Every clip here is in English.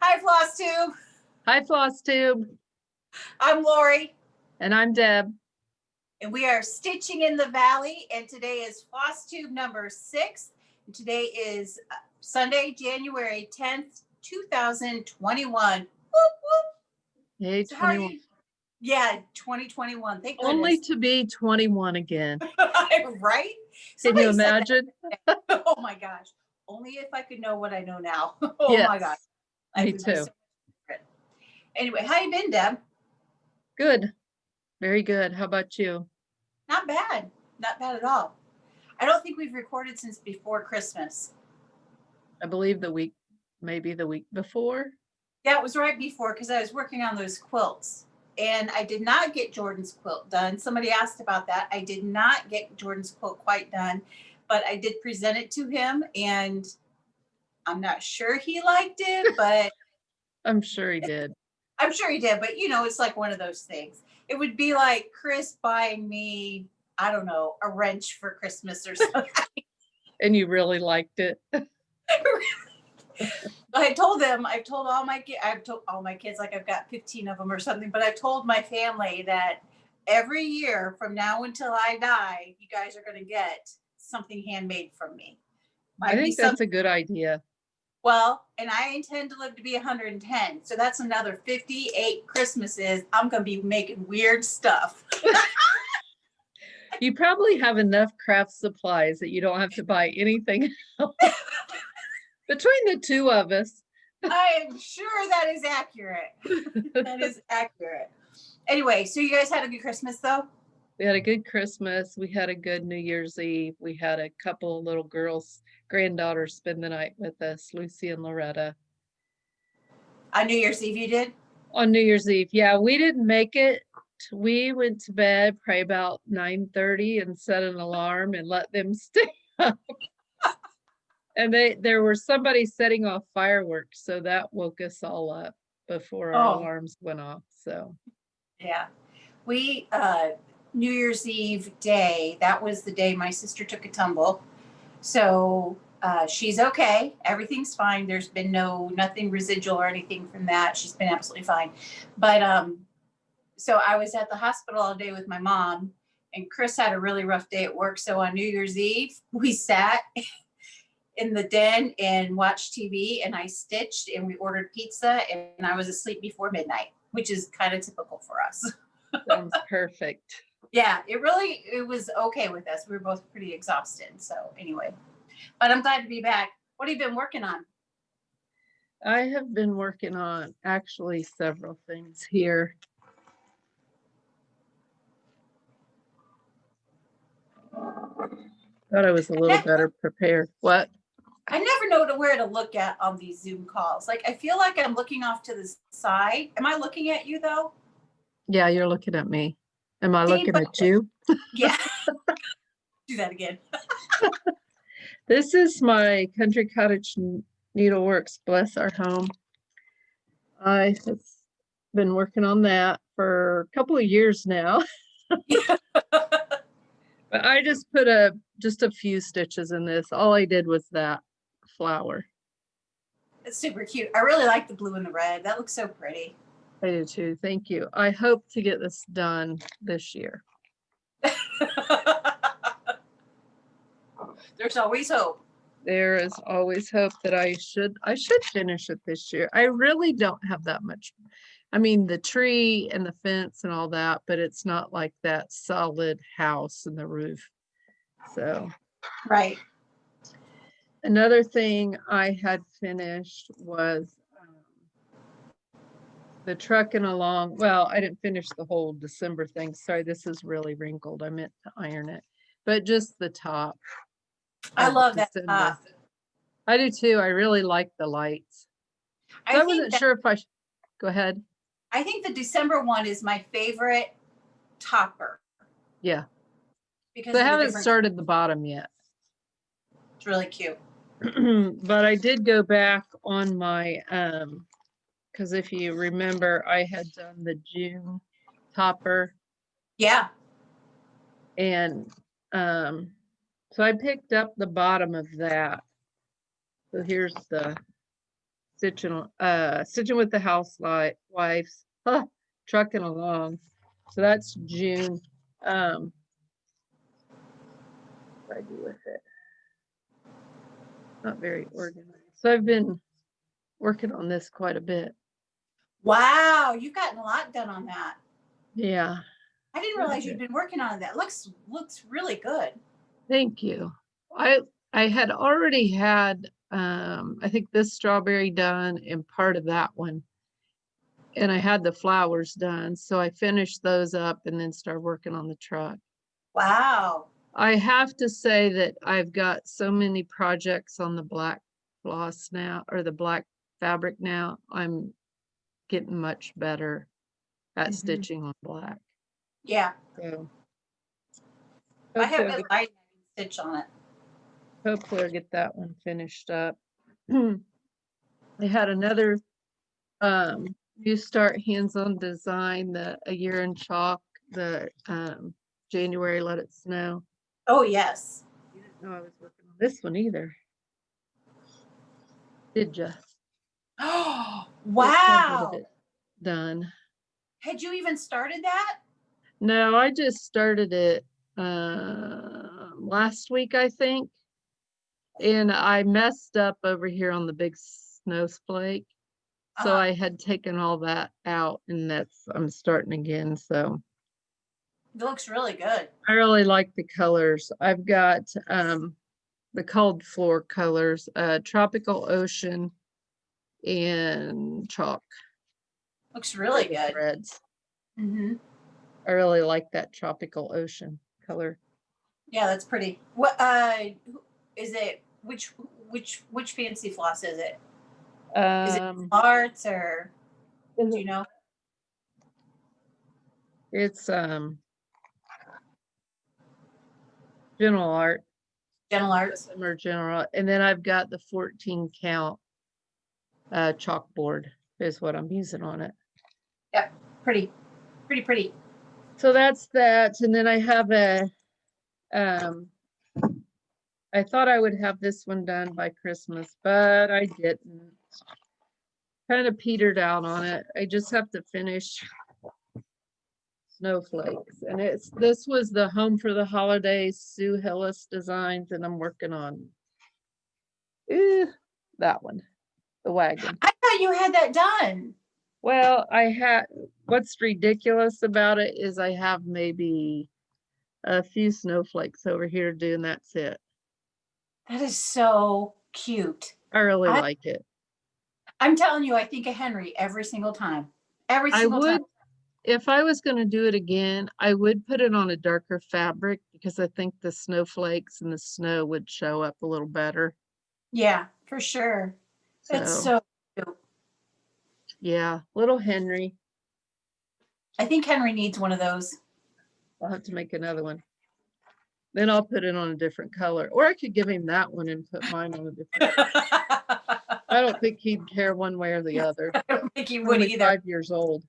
Hi, Floss Tube. Hi, Floss Tube. I'm Lori, And I'm Deb. and we are Stitching in the Valley. And today is Floss Tube number 6. And today is Sunday, January 10th, 2021. Whoop, whoop. Hey, So, how are 21. you? Yeah, 2021. Thank Only goodness. to be 21 again. Right? Can you Somebody said that. imagine? Oh my gosh. Only if I could know what I know now. Oh my gosh. Yes, me too. Anyway, how you been, Deb? Good. Very good. How about you? Not bad. Not bad at all. I don't think we've recorded since before Christmas. I believe maybe the week before. Yeah, it was right before because I was working on those quilts and I did not get Jordan's quilt done. Somebody asked about that. I did not get Jordan's quilt quite done, but I did present it to him and I'm not sure he liked it, but I'm sure he did. I'm sure he did. But it's like one of those things. It would be like Chris buying me, I don't know, a wrench for Christmas or something. And you really liked it. I've told all my kids, like I've got 15 of them or something, but I've told my family that every year from now until I die, you guys are going to get something handmade from me. I think that's a good idea. Well, and I intend to live to be 110. So that's another 58 Christmases. I'm going to be making weird stuff. You probably have enough craft supplies that you don't have to buy anything else. Between the two of us. I am sure that is accurate. That is accurate. Anyway, so you guys had a good Christmas though? We had a good Christmas. We had a good New Year's Eve. We had a couple of little girls, granddaughters spend the night with us, Lucy and Loretta. On New Year's Eve you did? On New Year's Eve. Yeah, we didn't make it. We went to bed probably about 9:30 and set an alarm and let them stay up. And there was somebody setting off fireworks, so that woke us all up before our alarms went off. So yeah, we New Year's Eve day, that was the day my sister took a tumble. So she's okay. Everything's fine. There's been nothing residual or anything from that. She's been absolutely fine. But so I was at the hospital all day with my mom, and Chris had a really rough day at work. So on New Year's Eve, we sat in the den and watched TV, and I stitched, and we ordered pizza, and I was asleep before midnight, which is kind of typical for us. Sounds perfect. Yeah, it was okay with us. We were both pretty exhausted. So anyway, but I'm glad to be back. What have you been working on? I have been working on actually several things here. Thought I was a little better prepared. What? I never know where to look at on these Zoom calls. Like I feel like I'm looking off to the side. Am I looking at you though? Yeah, you're looking at me. Am I looking at you? Yeah. Do that again. This is my Country Cottage Needleworks Bless Our Home. I have been working on that for a couple of years now. But I just put just a few stitches in this. All I did was that flower. It's super cute. I really like the blue and the red. That looks so pretty. I do too. Thank you. I hope to get this done this year. There's always hope. There is always hope that I should finish it this year. I really don't have that much. I mean, the tree and the fence and all that, but it's not like that solid house and the roof. So, right. Another thing I had finished was the trucking along. Well, I didn't finish the whole December thing. Sorry, this is really wrinkled. I meant to iron it, but just the top. I love that top. I do too. I really like the lights. I wasn't sure if I should go ahead. I think the December one is my favorite topper. Yeah. Because I haven't started the bottom yet. It's really cute. But I did go back on my because if you remember, I had done the June topper. Yeah. And so I picked up the bottom of that. So here's the stitching with the wives, huh, trucking along. So that's June. What do I do with it? Not very organized. So I've been working on this quite a bit. Wow, you've gotten a lot done on that. Yeah. I didn't realize you'd been working on that. Looks really good. Thank you. I had already had I think this strawberry done and part of that one. And I had the flowers done, so I finished those up and then started working on the truck. Wow. I have to say that I've got so many projects on the black floss now, or the black fabric now. I'm getting much better at stitching on black. Yeah. So I have hopefully good light stitch on it. I'll get that one finished up. I had another New Start Hands-On Design, a year in chalk, the January Let It Snow. Oh yes. You didn't know I was working on this one either, did you? Oh wow. Done. Had you even started that? No, I just started it last week, I think. And I messed up over here on the big snowflake. So I had taken all that out, and I'm starting again. So it looks really good. I really like the colors. I've got the cold floor colors, Tropical Ocean and chalk. Looks really good. Reds. Mm-hmm. I really like that Tropical Ocean color. Yeah, that's pretty. What is it? Which fancy floss is it? Is it arts or do you know? It's General Art. General Arts. Or General, and then I've got the 14 count chalkboard is what I'm using on it. Yep, pretty. So that's that, and then I have I thought I would have this one done by Christmas, but I didn't. Kind of petered out on it. I just have to finish Snowflakes, and this was the Home for the Holidays Sue Hillis designs, and I'm working on that one, the wagon. I thought you had that done. Well, what's ridiculous about it is I have maybe a few snowflakes over here to do, and that's it. That is so cute. I really like it. I'm telling you, I think of Henry every single time. Every single time. If I was going to do it again, I would put it on a darker fabric because I think the snowflakes and the snow would show up a little better. Yeah, for sure. That's so cute. Yeah, little Henry. I think Henry needs one of those. I'll have to make another one. Then I'll put it on a different color. Or I could give him that one and put mine on a different color. I don't think he'd care one way or the other. I don't think he would either. 5 years old.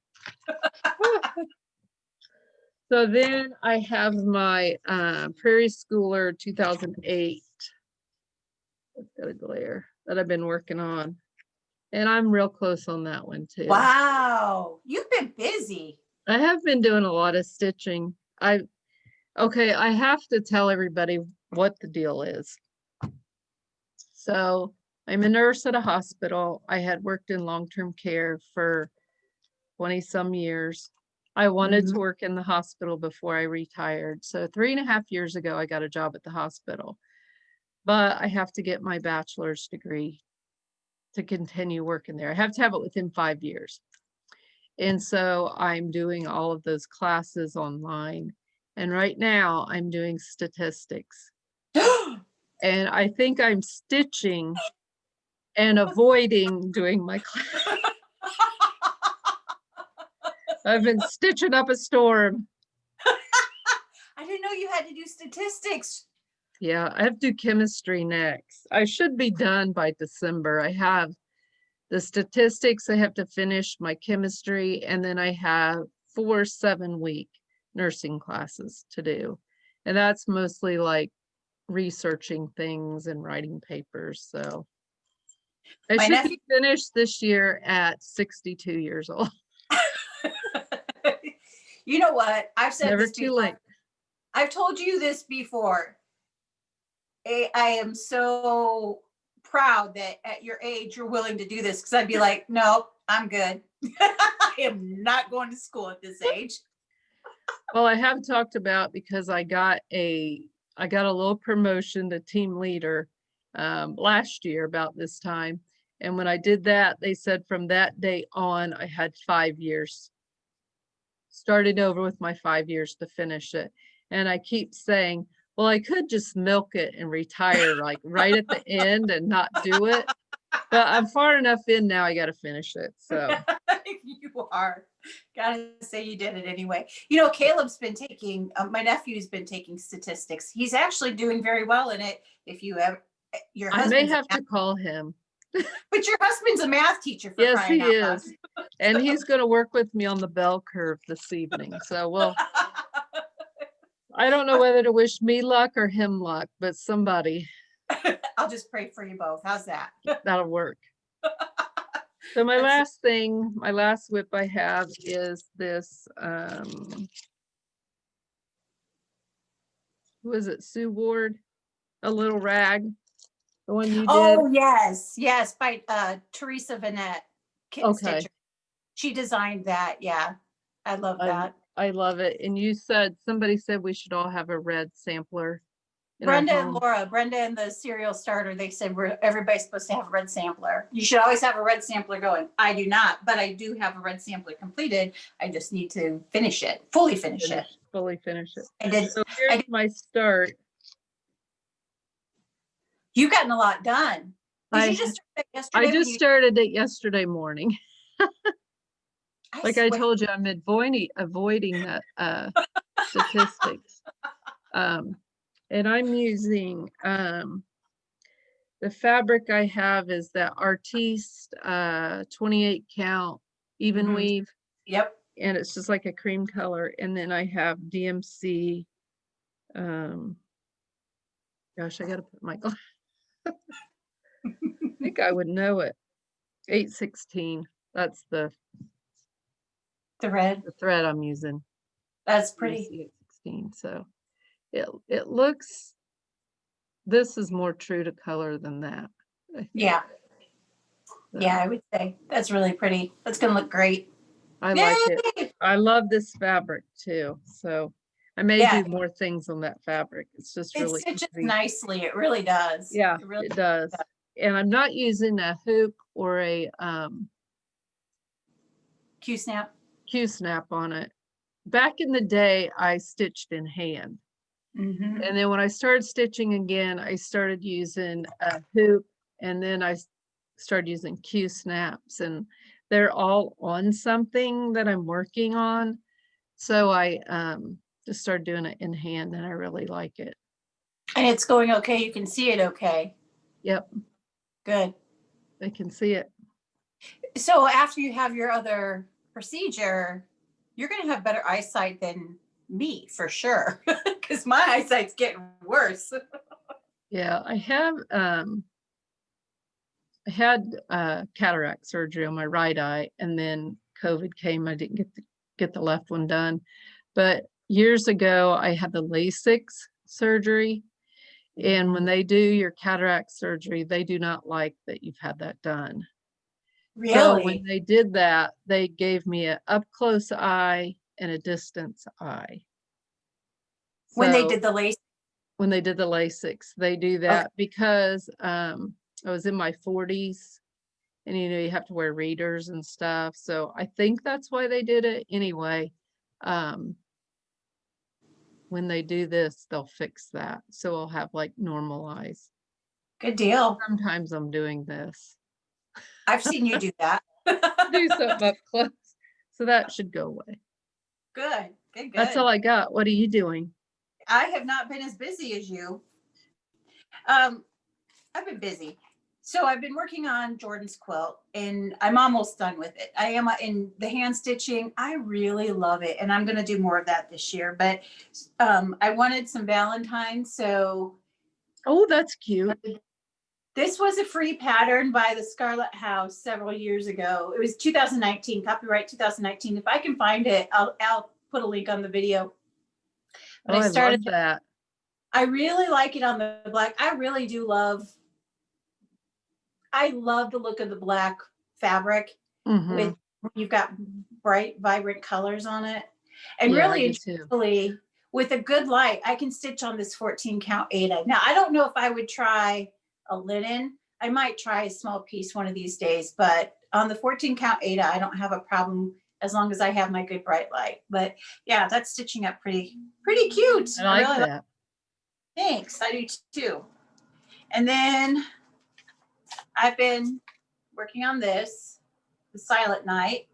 So then I have my Prairie Schooler 2008. It's got a glare that I've been working on. And I'm real close on that one too. Wow. You've been busy. I have been doing a lot of stitching. I have to tell everybody what the deal is. So I'm a nurse at a hospital. I had worked in long-term care for 20 some years. I wanted to work in the hospital before I retired. So 3.5 years ago, I got a job at the hospital, but I have to get my bachelor's degree to continue working there. I have to have it within 5 years. And so I'm doing all of those classes online. And right now I'm doing statistics. And I think I'm stitching and avoiding doing my class. I've been stitching up a storm. I didn't know you had to do statistics. Yeah, I have to do chemistry next. I should be done by December. I have the statistics, I have to finish my chemistry, and then I have 4 7-week nursing classes to do. And that's mostly like researching things and writing papers. So I My should nephew- be finished this year at 62 years old. You know what? I've said Never this too before. late. I've told you this before. I am so proud that at your age you're willing to do this, because I'd be like, no, I'm good. I am not going to school at this age. Well, I have talked about, because I got a little promotion to team leader last year about this time. And when I did that, they said from that day on, I had 5 years. Started over with my 5 years to finish it. And I keep saying, well, I could just milk it and retire like right at the end and not do it. But I'm far enough in now, I got to finish it. So You are. Gotta say you did it anyway. You know, Caleb's been taking, my nephew's been taking statistics. He's actually doing very well in it. If you have, your I may husband's, have to call him. but your husband's a math teacher for Yes, he crying out loud. is. And he's going to work with me on the bell curve this evening. So, well, I don't know whether to wish me luck or him luck, but somebody, I'll just pray for you both. How's that? that'll work. So my last whip I have is this, who is it, Sue Ward? A Little Rag, the one you did? Oh, yes, yes, by Teresa Vanette. Kitten Okay. Stitcher. She designed that, yeah. I love that. I love it. And somebody said we should all have a red sampler. in our Brenda and home. Laura, Brenda and the serial starter, they said everybody's supposed to have a red sampler. You should always have a red sampler going. I do not, but I do have a red sampler completed. I just need to finish it, fully finish it. Fully finish it. I did. So here's my start. You've gotten a lot done. Did you just start that yesterday? I just started it yesterday morning. Like I swear. told you, I'm avoiding that statistics. And I'm using the fabric I have is that Artiste 28 count even Mhm. weave, Yep. and it's just like a cream color. And then I have DMC. Gosh, I gotta put my glass. I think I would know it. 816. That's the The thread I'm using. That's pretty. DMC 816. So it looks. This is more true to color than that. I think. Yeah. So Yeah, I would say that's really pretty. That's gonna look great. I like it. I love this fabric too. So I may Yeah. do more things on that fabric. It's just It really stitches easy. nicely. It really does. Yeah, It really it does. And I'm not using a hoop or a Q-snap. Q-snap on it. Back in the day, I stitched in hand. Mm-hmm. And then when I started stitching again, I started using a hoop, and then I started using Q-snaps, and they're all on something that I'm working on. So I just started doing it in hand, and I really like it. And it's going okay. You can see it okay. Yep. Good. I can see it. So after you have your other procedure, you're going to have better eyesight than me for sure, because my eyesight's getting worse. Yeah, I had cataract surgery on my right eye, and then COVID came. I didn't get the left one done. But years ago, I had the LASIK surgery. And when they do your cataract surgery, they do not like that you've had that done. Really? So when they did that, they gave me an up close eye and a distance eye. When they So did the lace. when they did the LASIKs, they do that because I was in my 40s, and you have to wear readers and stuff. So I think that's why they did it anyway. When they do this, they'll fix that. So I'll have like normal eyes. Good deal. Sometimes I'm doing this. I've seen you do that. Do something up close. So that should go away. Good. Good. That's all I got. What are you doing? I have not been as busy as you. I've been busy. So I've been working on Jordan's quilt, and I'm almost done with it. I am in the hand stitching. I really love it, and I'm going to do more of that this year. But I wanted some Valentines, so Oh, that's cute. This was a free pattern by the Scarlet House several years ago. It was 2019, copyright 2019. If I can find it, I'll put a link on the video. But Oh, I I started, love that. I really like it on the black. I really do love, I love the look of the black fabric Mhm. with, you've got bright, vibrant colors on it. And Yeah, I really, do too. truthfully, with a good light, I can stitch on this 14 count Aida. Now, I don't know if I would try a linen. I might try a small piece one of these days, but on the 14 count Aida, I don't have a problem as long as I have my good bright light. But yeah, that's stitching up pretty cute. I like really that. Thanks, I do too. And then I've been working on this, the Silent Night,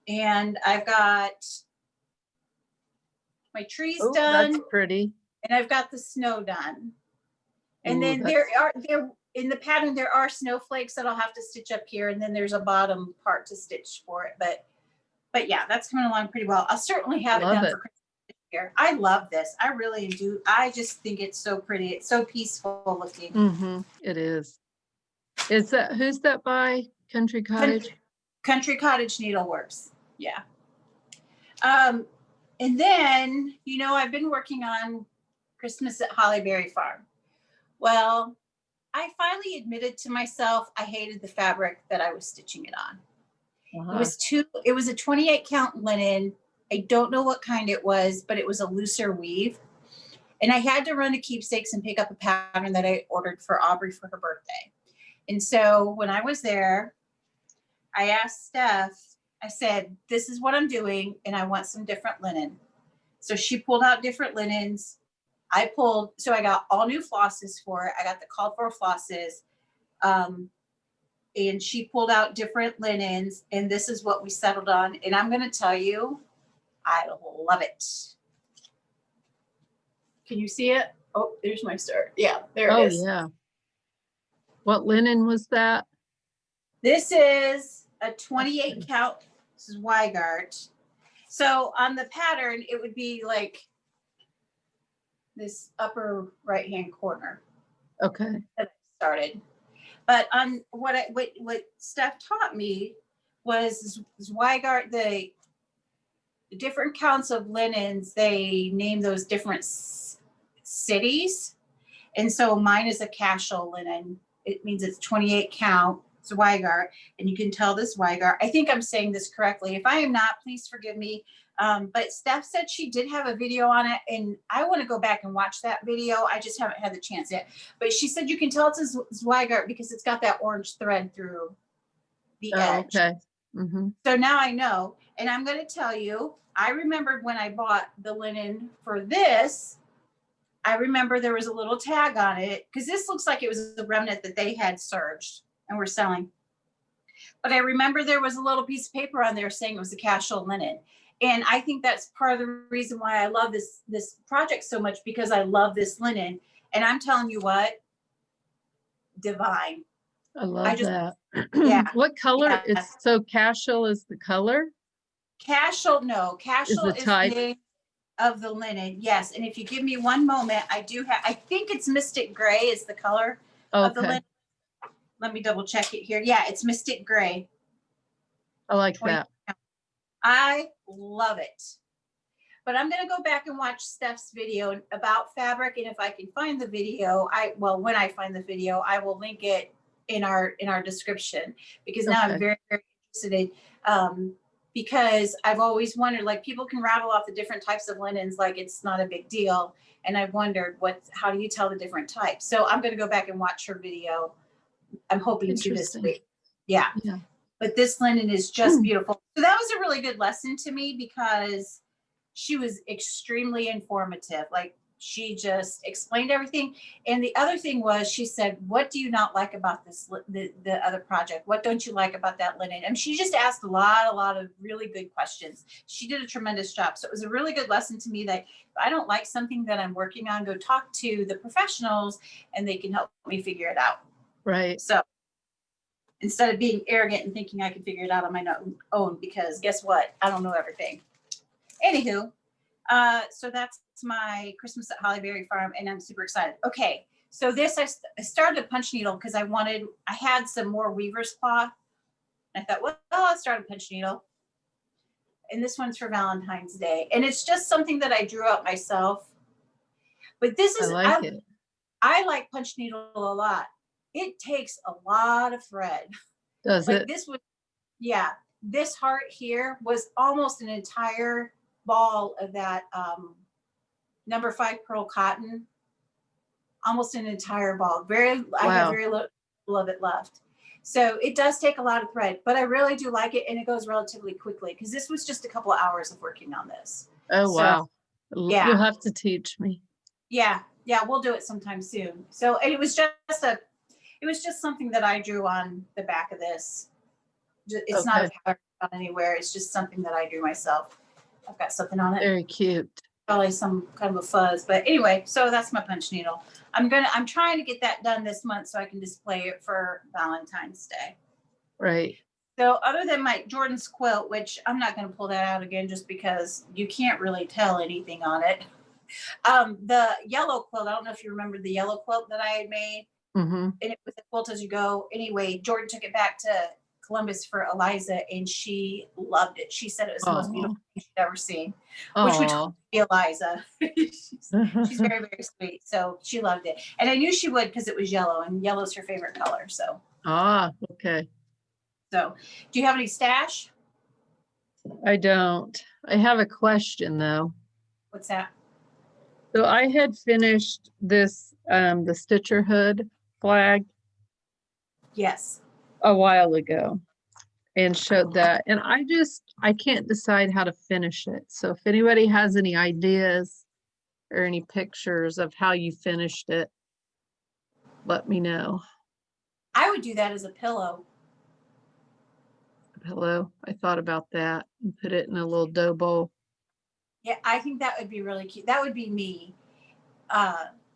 and I've got my trees Oh, done, that's pretty. and I've got the snow done. And Ooh, then there in the pattern, there are snowflakes that I'll have to stitch up here, and then there's a bottom part to stitch for it. But yeah, that's coming along pretty well. I'll certainly have it Love done it. for Christmas this year. I love this. I really do. I just think it's so pretty. It's so peaceful looking. Mhm. It is. Is that, who's that by? Country Cottage? Country Cottage Needleworks. Yeah. And then, I've been working on Christmas at Hollyberry Farm. Well, I finally admitted to myself I hated the fabric that I was stitching it on. Uh-huh. It was a 28 count linen. I don't know what kind it was, but it was a looser weave. And I had to run to Keepsakes and pick up a pattern that I ordered for Aubrey for her birthday. And so when I was there, I asked Steph, I said, this is what I'm doing, and I want some different linen. So she pulled out different linens. So I got all new flosses for it. I got the called for flosses. And she pulled out different linens, and this is what we settled on. And I'm going to tell you, I love it. Can you see it? Oh, there's my start. Yeah, there it is. Oh, yeah. What linen was that? This is a 28 count. This is Weigart. So on the pattern, it would be like this upper right-hand corner Okay. that I started. But on what Steph taught me was Weigart, the different counts of linens, they name those different cities. And so mine is a Cashel linen. It means it's 28 count. It's Weigart, and you can tell this Weigart. I think I'm saying this correctly. If I am not, please forgive me. But Steph said she did have a video on it, and I want to go back and watch that video. I just haven't had the chance yet. But she said you can tell it's a Weigart because it's got that orange thread through the edge. Okay. Mm-hmm. So now I know, and I'm going to tell you, I remembered when I bought the linen for this, I remember there was a little tag on it because this looks like it was a remnant that they had serged and were selling. But I remember there was a little piece of paper on there saying it was a Cashel linen. And I think that's part of the reason why I love this project so much, because I love this linen. And I'm telling you what, divine. I love that. Yeah. What color? Yeah. It's so Cashel is the color? Cashel is the type? the name of the linen. Yes. And if you give me one moment, I think it's Mystic Gray is the color of the Okay. linen. Let me double check it here. Yeah, it's Mystic Gray. I like that. I love it. But I'm going to go back and watch Steph's video about fabric. And if I can find the video, when I find the video, I will link it in our description, because now I'm very, very interested in, because I've always wondered, like, people can rattle off the different types of linens like it's not a big deal. And I've wondered how do you tell the different types? So I'm going to go back and watch her video. I'm hoping to this week. Yeah. But this linen is just beautiful. So that was a really good lesson to me, because she was extremely informative. Like, she just explained everything. And the other thing was, she said, what do you not like about this, the other project? What don't you like about that linen? And she just asked a lot of really good questions. She did a tremendous job. So it was a really good lesson to me that if I don't like something that I'm working on, go talk to the professionals and they can help me figure it out. Right. So instead of being arrogant and thinking I can figure it out on my own, because guess what? I don't know everything. Anywho, so that's my Christmas at Hollyberry Farm, and I'm super excited. Okay, So this, I started a punch needle because I had some more weaver's cloth. I thought, well, I'll start a punch needle. And this one's for Valentine's Day. And it's just something that I drew out myself. But this I is, like it. I like punch needle a lot. It takes a lot of thread. Does Like it? this was, yeah, this heart here was almost an entire ball of that number 5 pearl cotton. Almost an entire ball. I have Wow. very little of it left. So it does take a lot of thread, but I really do like it, and it goes relatively quickly because this was just a couple of hours of working on this. Oh, So, wow. yeah. You'll have to teach me. Yeah, we'll do it sometime soon. So and it was just something that I drew on the back of this. It's not a pattern on anywhere. It's just something that I drew myself. I've got something on it. Very cute. Probably some kind of a fuzz, but anyway, so that's my punch needle. I'm trying to get that done this month so I can display it for Valentine's Day. Right. So other than my Jordan's quilt, which I'm not going to pull that out again just because you can't really tell anything on it. The yellow quilt, I don't know if you remember the yellow quilt that I had made. Mm-hmm. And it was a quilt as you go. Anyway, Jordan took it back to Columbus for Eliza, and she loved it. She said it was the most beautiful thing she'd ever seen, which would be Eliza. she's very, very sweet. So she loved it. And I knew she would because it was yellow, and yellow's her favorite color. So. Okay. So do you have any stash? I don't. I have a question though. What's that? So I had finished this, the Stitcher hood flag. Yes. A while ago and showed that. And I can't decide how to finish it. So if anybody has any ideas or any pictures of how you finished it, let me know. I would do that as a pillow. Hello. I thought about that and put it in a little dough bowl. Yeah, I think that would be really cute. That would be me.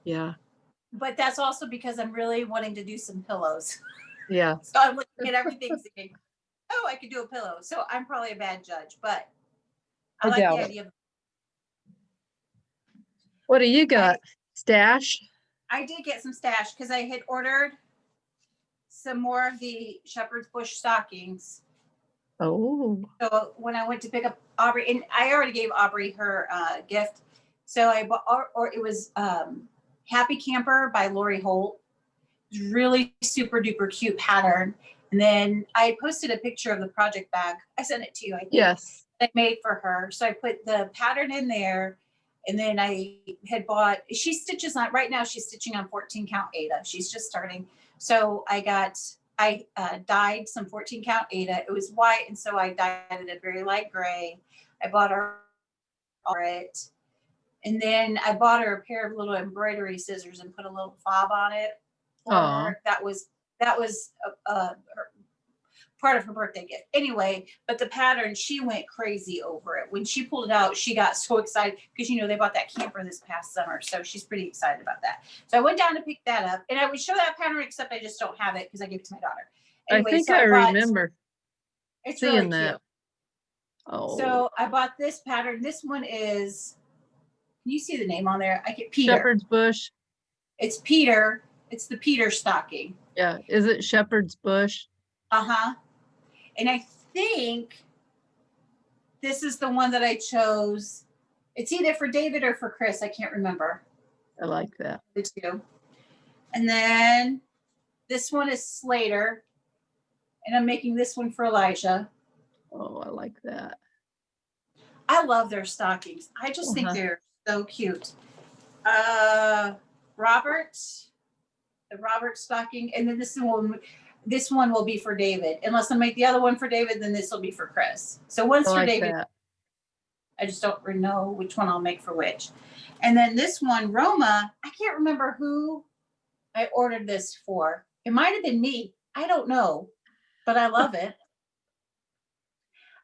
Yeah. But that's also because I'm really wanting to do some pillows. Yeah. So I'm looking at everything thinking, oh, I could do a pillow. So I'm probably a bad judge, but I like the idea of. What do you got? Stash? I did get some stash because I had ordered some more of the shepherd's bush stockings. Oh. So when I went to pick up Aubrey, and I already gave Aubrey her gift. So I bought, or it was Happy Camper by Lori Holt. Really super duper cute pattern. And then I posted a picture of the project bag. I sent it to you, I think. Yes. I made for her. So I put the pattern in there. And then I had bought, she stitches on, right now she's stitching on 14 count Aida. She's just starting. So I dyed some 14 count Aida. It was white. And so I dyed it a very light gray. I bought her it. And then I bought her a pair of little embroidery scissors and put a little fob on it. That was part of her birthday gift. Anyway, but the pattern, she went crazy over it. When she pulled it out, she got so excited because, they bought that camper this past summer. So she's pretty excited about that. So I went down to pick that up, and I would show that pattern, except I just don't have it because I gave it to my daughter. Anyway, I think I remember it's seeing really that. cute. Oh. So I bought this pattern. This one is, can you see the name on there? I get Peter. Shepherd's Bush. It's Peter. It's the Peter stocking. Yeah. Is it Shepherd's Bush? Uh-huh. And I think this is the one that I chose. It's either for David or for Chris. I can't remember. I like that. The two. And then this one is Slater. And I'm making this one for Elijah. Oh, I like that. I love their stockings. I just think they're so cute. Robert, the Robert stocking. And then this one will be for David. Unless I make the other one for David, then this will be for Chris. So one's for David. That. I just don't know which one I'll make for which. And then this one, Roma, I can't remember who I ordered this for. It might have been me. I don't know, but I love it.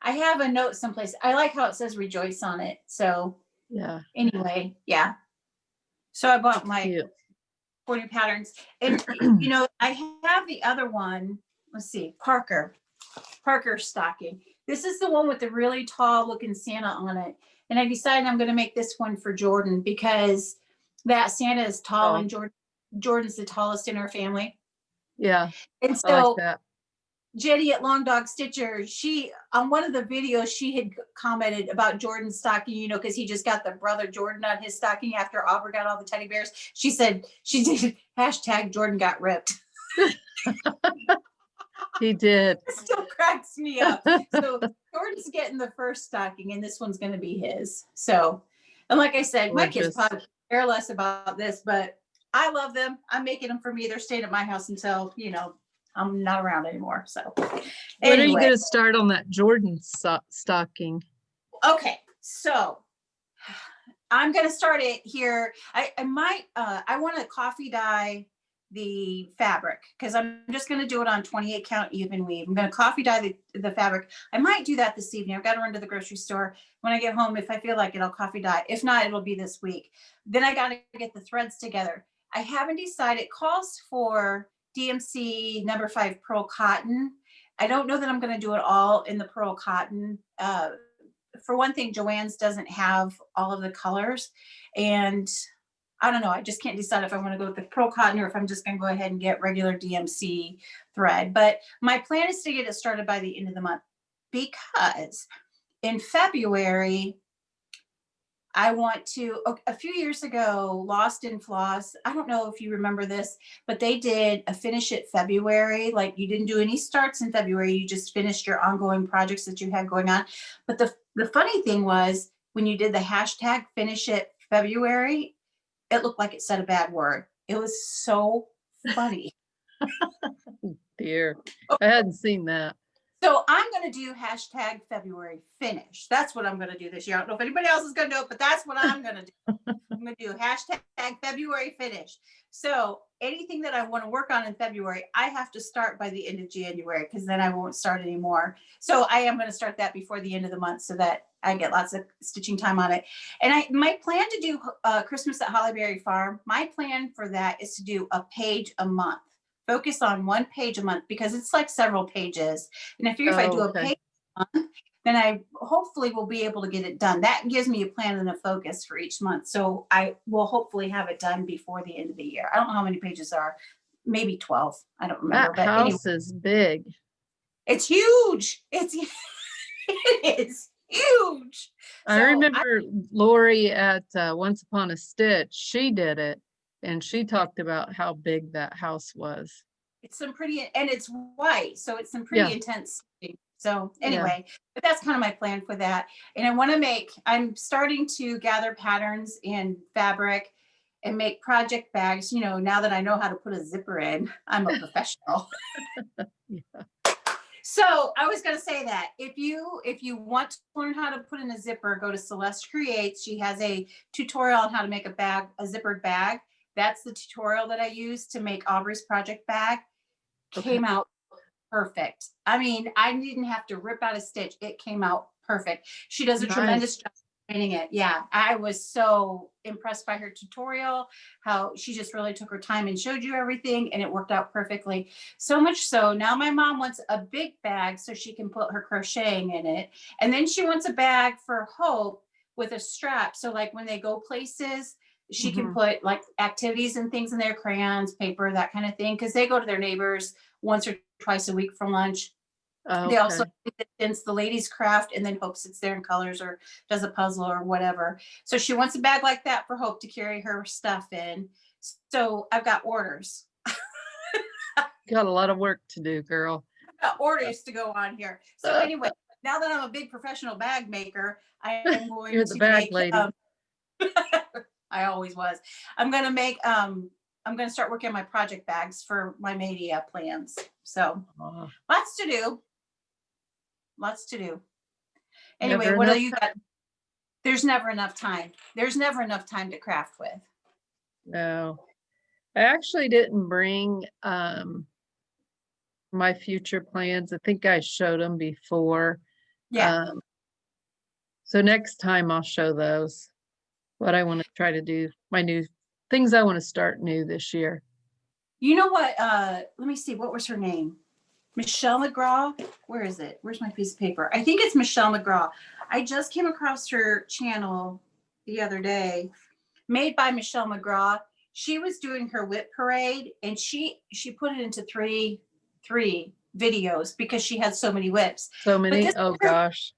I have a note someplace. I like how it says rejoice on it. So yeah. Anyway, yeah. So I bought my 40 patterns. And, I have the other one. Let's see, Parker stocking. This is the one with the really tall looking Santa on it. And I decided I'm going to make this one for Jordan because that Santa is tall and Jordan Jordan's the tallest in her family. Yeah, And I like so that. Jenny at Long Dog Stitcher, she, on one of the videos, she had commented about Jordan's stocking, you know, because he just got the brother Jordan on his stocking after Aubrey got all the teddy bears. She said, she did hashtag Jordan got ripped. He did. It still cracks me up. So Jordan's getting the first stocking, and this one's going to be his. So, and like I said, my kids Gorgeous. probably care less about this, but I love them. I'm making them for me. They're staying at my house until, you know, I'm not around anymore. So, When are you anyway. going to start on that Jordan stocking? Okay, so I'm gonna start it here. I might I want to coffee dye the fabric because I'm just gonna do it on 28 count even weave. I'm gonna coffee dye the fabric. I might do that this evening. I've got to run to the grocery store. When I get home, if I feel like it, I'll coffee dye. If not, it'll be this week. Then I gotta get the threads together. I haven't decided. It calls for DMC number 5 pearl cotton. I don't know that I'm gonna do it all in the pearl cotton. For one thing, Joann's doesn't have all of the colors, and I don't know. I just can't decide if I want to go with the pearl cotton or if I'm just going to go ahead and get regular DMC thread. But my plan is to get it started by the end of the month because in February, I want to, a few years ago, Lost in Floss, I don't know if you remember this, but they did a finish it February. Like you didn't do any starts in February. You just finished your ongoing projects that you had going on. But the funny thing was when you did the hashtag finish it February, it looked like it said a bad word. It was so funny. Dear, I hadn't seen that. So I'm going to do hashtag February finish. That's what I'm going to do this year. I don't know if anybody else is going to do it, but that's what I'm going to do. I'm going to do hashtag February finish. So anything that I want to work on in February, I have to start by the end of January because then I won't start anymore. So I am going to start that before the end of the month so that I get lots of stitching time on it. And my plan to do Christmas at Hollyberry Farm, my plan for that is to do a page a month. Focus on one page a month because it's like several pages. And I figure if I do a page a month, then I hopefully will be able to get it done. That gives me a plan and a focus for each month. So I will hopefully have it done before the end of the year. I don't know how many pages there are, maybe 12. I don't remember. That house is big. It's huge. It is huge. I remember Lori at Once Upon a Stitch, she did it. And she talked about how big that house was. It's some pretty, and it's white. So it's some pretty intense. So anyway, but that's kind of my plan for that. And I want to I'm starting to gather patterns in fabric and make project bags. You know, now that I know how to put a zipper in, I'm a professional. So I was going to say that if you want to learn how to put in a zipper, go to Celeste Creates. She has a tutorial on how to make a zippered bag. That's the tutorial that I used to make Aubrey's project bag. Came out perfect. I mean, I didn't have to rip out a stitch. It came out perfect. She does a tremendous job training it. Yeah, I was so impressed by her tutorial, how she just really took her time and showed you everything, and it worked out perfectly. So much so, now my mom wants a big bag so she can put her crocheting in it. And then she wants a bag for Hope with a strap. So like when they go places, she can put like activities and things in there, crayons, paper, that kind of thing, because they go to their neighbors once or twice a week for lunch. Okay. They also since the ladies craft, and then Hope sits there and colors or does a puzzle or whatever. So she wants a bag like that for Hope to carry her stuff in. So I've got orders. Got a lot of work to do, girl. I've got orders to go on here. So anyway, now that I'm a big professional bag maker, I am going You're the bag lady. I always was. I'm going to make, I'm going to start working on my project bags for my media plans. So lots to do. Lots to do. Anyway, what do you got? There's never enough time. There's never enough time to craft with. No, I actually didn't bring my future plans. I think I showed them before. Yeah. So next time I'll show those. What I want to try to do, my new things I want to start new this year. You know what? Let me see. What was her name? Michelle McGraw. Where is it? Where's my piece of paper? I think it's Michelle McGraw. I just came across her channel the other day. Made by Michelle McGraw. she was doing her whip parade, and she put it into three videos because she had so many whips. So But many, this oh gosh.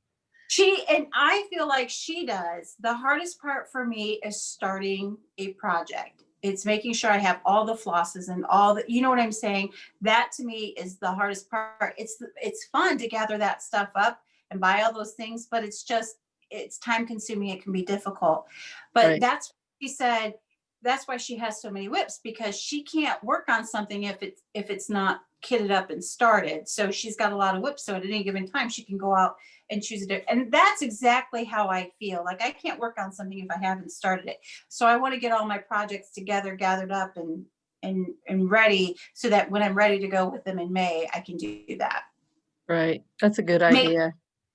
and I feel like she does. The hardest part for me is starting a project. It's making sure I have all the flosses and all the, you know what I'm saying? That to me is the hardest part. It's fun to gather that stuff up and buy all those things, but it's time consuming. It can be difficult. But Right. that's, she said, that's why she has so many whips, because she can't work on something if it's not kitted up and started. So she's got a lot of whips. So at any given time, she can go out and choose it. And that's exactly how I feel. Like I can't work on something if I haven't started it. So I want to get all my projects together, gathered up and ready, so that when I'm ready to go with them in May, I can do that. Right. That's a good Made, idea.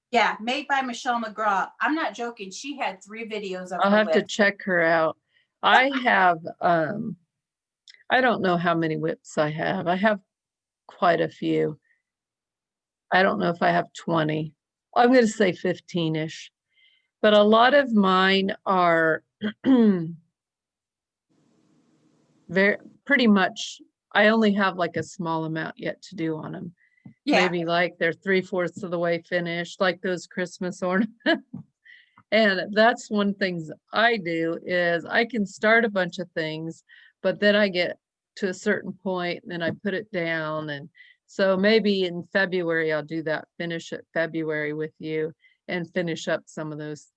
yeah, made by Michelle McGraw. I'm not joking. She had 3 videos of I'll her have to whip. check her out. I have, I don't know how many whips I have. I have quite a few. I don't know if I have 20. I'm going to say 15-ish. But a lot of mine are very pretty much, I only have like a small amount yet to do on them. Yeah. Maybe like they're 3/4 of the way finished, like those Christmas ornaments. And that's one thing I do is I can start a bunch of things, but then I get to a certain point and then I put it down. And so maybe in February, I'll do that, finish it February with you and finish up some of those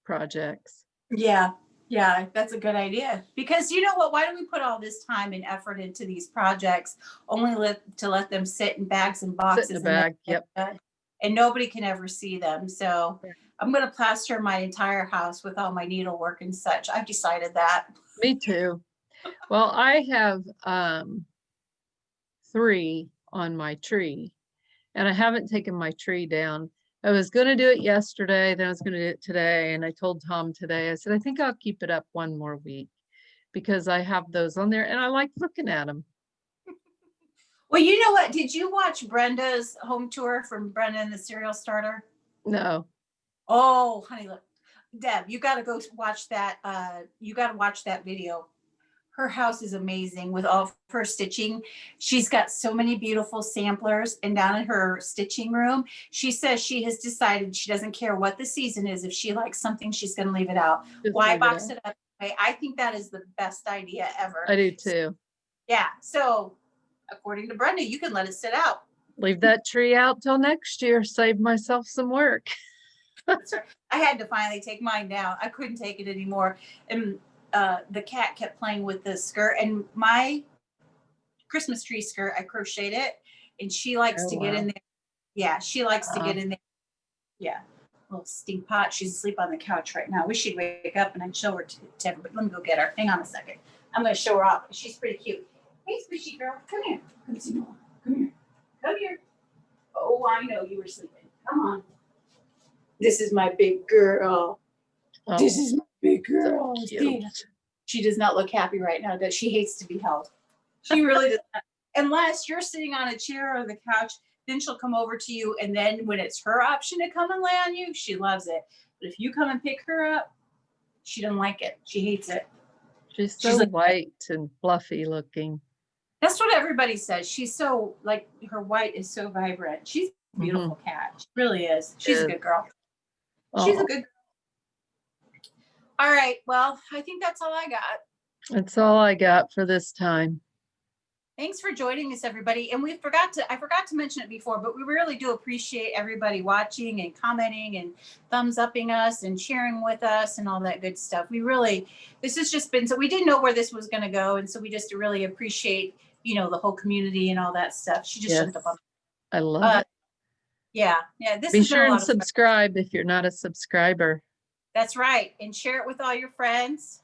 projects. Yeah. Yeah, that's a good idea. Because you know what? Why do we put all this time and effort into these projects only to let them sit in bags and Sit boxes in the bag. Yep. and nobody can ever see them? So Right. I'm going to plaster my entire house with all my needlework and such. I've decided that. Me too. Well, I have 3 on my tree and I haven't taken my tree down. I was going to do it yesterday, then I was going to do it today. And I told Tom today, I said, I think I'll keep it up one more week because I have those on there and I like looking at them. Well, you know what? Did you watch Brenda's home tour from Brenda and the Cereal Starter? No. Oh, honey, look, Deb, you got to go watch that. You got to watch that video. Her house is amazing with all of her stitching. She's got so many beautiful samplers, and down in her stitching room, she says she has decided she doesn't care what the season is. If she likes something, she's going to leave it out. Just Why leave it box out. it up? I think that is the best idea ever. I do too. Yeah. So according to Brenda, you can let it sit out. Leave that tree out till next year. Save myself some work. That's right. I had to finally take mine down. I couldn't take it anymore. And the cat kept playing with the skirt, and my Christmas tree skirt, I crocheted it, and she likes to get in there. Yeah, she likes to get in there. Yeah, little stink pot. She's asleep on the couch right now. Wish she'd wake up and I'd show her to everybody. Let me go get her. Hang on a second. I'm going to show her off. She's pretty cute. Hey, squishy girl, come here. Come see Mama. Come here. Come here. Oh, I know you were sleeping. Come on. This is my big girl. Oh, This is my big girl. so cute. She does not look happy right now. That she hates to be held. She really does not. Unless you're sitting on a chair or the couch, then she'll come over to you. And then when it's her option to come and lay on you, she loves it. But if you come and pick her up, she doesn't like it. She hates it. She's so like, white and fluffy looking. That's what everybody says. She's so, like, her white is so vibrant. She's a beautiful cat. She really is. She's a good girl. She's a good girl. All right. Well, I think that's all I got. That's all I got for this time. Thanks for joining us, everybody. And I forgot to mention it before, but we really do appreciate everybody watching and commenting and thumbs upping us and sharing with us and all that good stuff. This has just been, so we didn't know where this was going to go. And so we just really appreciate, the whole community and all that stuff. She just jumped up on. I love it. Yeah. Be sure and subscribe if you're not a subscriber. That's right. And share it with all your friends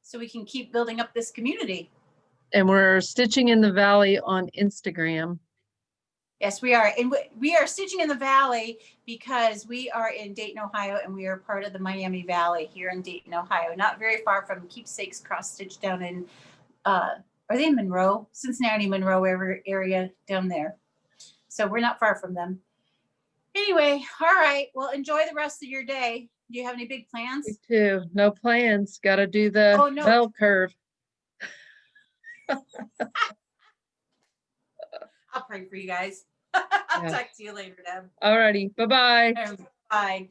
so we can keep building up this community. And we're Stitching in the Valley on Instagram. Yes, we are. And we are Stitching in the Valley because we are in Dayton, Ohio, and we are part of the Miami Valley here in Dayton, Ohio. Not very far from Keepsakes Cross Stitch down in, are they in Monroe? Cincinnati, Monroe area down there. So we're not far from them. Anyway, all right. Well, enjoy the rest of your day. Do you have any big plans? Me too. No plans. Got to do the bell curve. I'll pray for you guys. I'll Yeah. talk to you later, Deb. Alrighty, bye-bye. Bye.